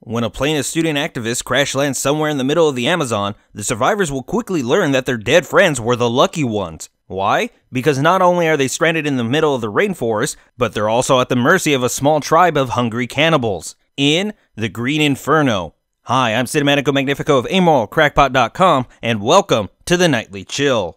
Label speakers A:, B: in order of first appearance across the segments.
A: When a plane of student activists crash lands somewhere in the middle of the Amazon, the survivors will quickly learn that their dead friends were the lucky ones. Why? Because not only are they stranded in the middle of the rainforest, but they're also at the mercy of a small tribe of hungry cannibals. In the Green Inferno. Hi, I'm Cinematico Magnifico of AmoralCrackpot.com, and welcome to the Nightly Chill.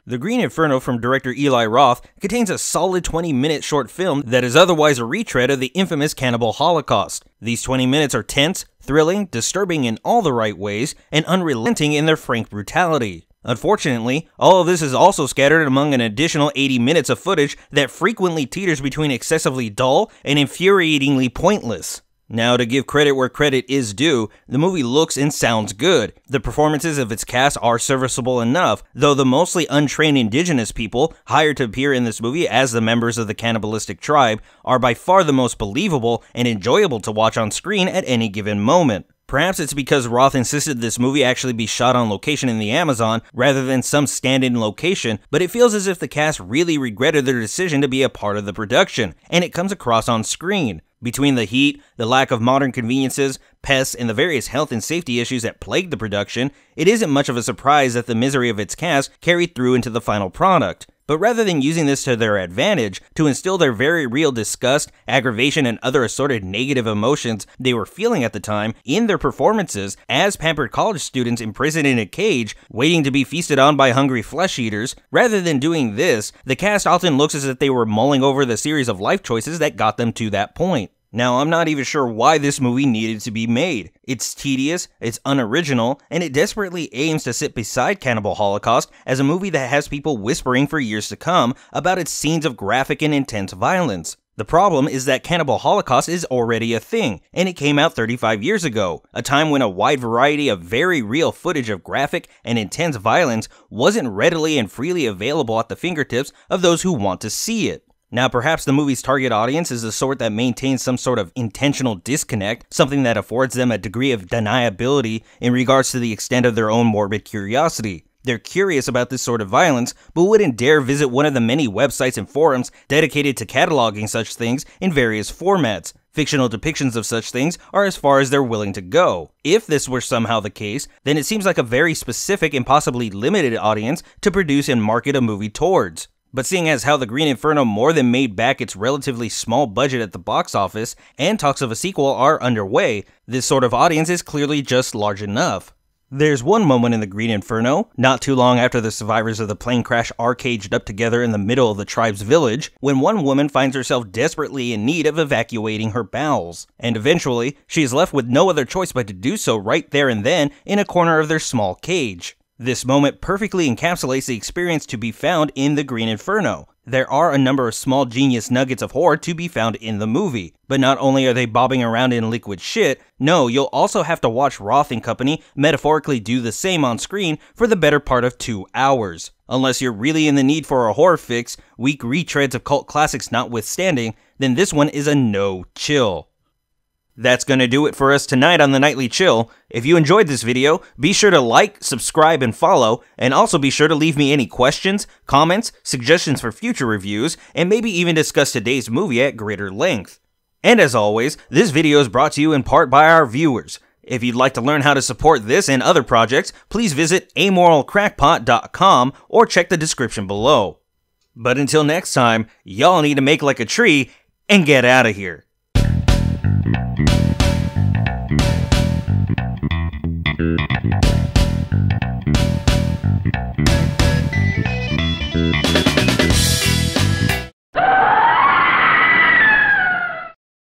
A: The Green Inferno from director Eli Roth contains a solid 20-minute short film that is otherwise a retread of the infamous Cannibal Holocaust. These 20 minutes are tense, thrilling, disturbing in all the right ways, and unrelenting in their frank brutality. Unfortunately, all of this is also scattered among an additional 80 minutes of footage that frequently teeters between excessively dull and infuriatingly pointless. Now, to give credit where credit is due, the movie looks and sounds good. The performances of its cast are serviceable enough, though the mostly untrained indigenous people hired to appear in this movie as the members of the cannibalistic tribe are by far the most believable and enjoyable to watch on screen at any given moment. Perhaps it's because Roth insisted this movie actually be shot on location in the Amazon rather than some stand-in location, but it feels as if the cast really regretted their decision to be a part of the production, and it comes across on screen. Between the heat, the lack of modern conveniences, pests, and the various health and safety issues that plagued the production, it isn't much of a surprise that the misery of its cast carried through into the final product. But rather than using this to their advantage, to instill their very real disgust, aggravation, and other assorted negative emotions they were feeling at the time in their performances as pampered college students imprisoned in a cage, waiting to be feasted on by hungry flesh eaters, rather than doing this, the cast often looks as if they were mulling over the series of life choices that got them to that point. Now, I'm not even sure why this movie needed to be made. It's tedious, it's unoriginal, and it desperately aims to sit beside Cannibal Holocaust as a movie that has people whispering for years to come about its scenes of graphic and intense violence. The problem is that Cannibal Holocaust is already a thing, and it came out 35 years ago, a time when a wide variety of very real footage of graphic and intense violence wasn't readily and freely available at the fingertips of those who want to see it. Now, perhaps the movie's target audience is the sort that maintains some sort of intentional disconnect, something that affords them a degree of deniability in regards to the extent of their own morbid curiosity. They're curious about this sort of violence, but wouldn't dare visit one of the many websites and forums dedicated to cataloging such things in various formats. Fictional depictions of such things are as far as they're willing to go. If this were somehow the case, then it seems like a very specific and possibly limited audience to produce and market a movie towards. But seeing as how the Green Inferno more than made back its relatively small budget at the box office, and talks of a sequel are underway, this sort of audience is clearly just large enough. There's one moment in the Green Inferno, not too long after the survivors of the plane crash are caged up together in the middle of the tribe's village, when one woman finds herself desperately in need of evacuating her bowels. And eventually, she is left with no other choice but to do so right there and then in a corner of their small cage. This moment perfectly encapsulates the experience to be found in the Green Inferno. There are a number of small genius nuggets of horror to be found in the movie, but not only are they bobbing around in liquid shit, no, you'll also have to watch Roth and company metaphorically do the same on screen for the better part of 2 hours. Unless you're really in the need for a horror fix, weak retreads of cult classics notwithstanding, then this one is a no-chill. That's gonna do it for us tonight on the Nightly Chill. If you enjoyed this video, be sure to like, subscribe, and follow, and also be sure to leave me any questions, comments, suggestions for future reviews, and maybe even discuss today's movie at greater length. And as always, this video is brought to you in part by our viewers. If you'd like to learn how to support this and other projects, please visit AmoralCrackpot.com or check the description below. But until next time, y'all need to make like a tree and get out of here.